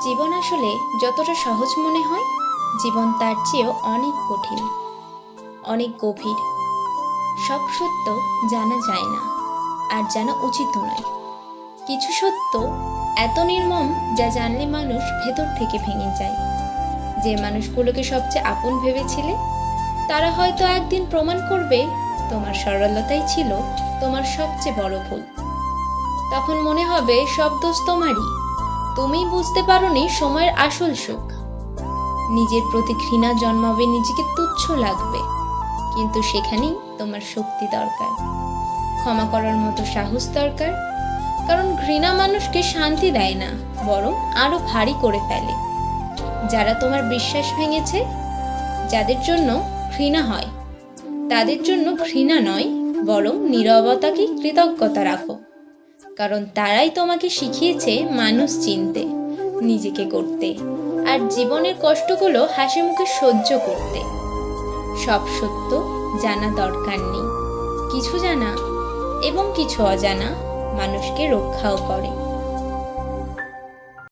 জীবন আসলে যতটা সহজ মনে হয়, জীবন তার চেয়েও অনেক কঠিন, অনেক গভীর। সব সত্য জানা যায় না, আর জানা উচিত নয়। কিছু সত্য এত নির্মম যা জানলে মানুষ ভেতর থেকে ভেঙে যায়। যে মানুষগুলোকে সবচেয়ে আপন ভেবেছিলে, তারা হয়তো একদিন প্রমাণ করবে তোমার সরলতাই ছিল তোমার সবচেয়ে বড় ভুল। তখন মনে হবে সব দোষ তোমারই, তুমি বুঝতে পারোনি সময়ের আসল সুখ। নিজের প্রতি ঘৃণা জন্মাবে, নিজেকে তুচ্ছ লাগবে, কিন্তু সেখানেই তোমার শক্তি দরকার, ক্ষমা করার মতো সাহস দরকার। কারণ ঘৃণা মানুষকে শান্তি দেয় না, বরং আরো ভারী করে ফেলে। যারা তোমার বিশ্বাস ভেঙেছে, যাদের জন্য ঘৃণা হয়, তাদের জন্য ঘৃণা নয়, বরং নীরবতাকে কৃতজ্ঞতা রাখো। কারণ তারাই তোমাকে শিখিয়েছে মানুষ চিনতে, নিজেকে করতে, আর জীবনের কষ্টগুলো হাসি মুখে সহ্য করতে। সব সত্য জানা দরকার নেই, কিছু জানা এবং কিছু অজানা মানুষকে রক্ষাও করে।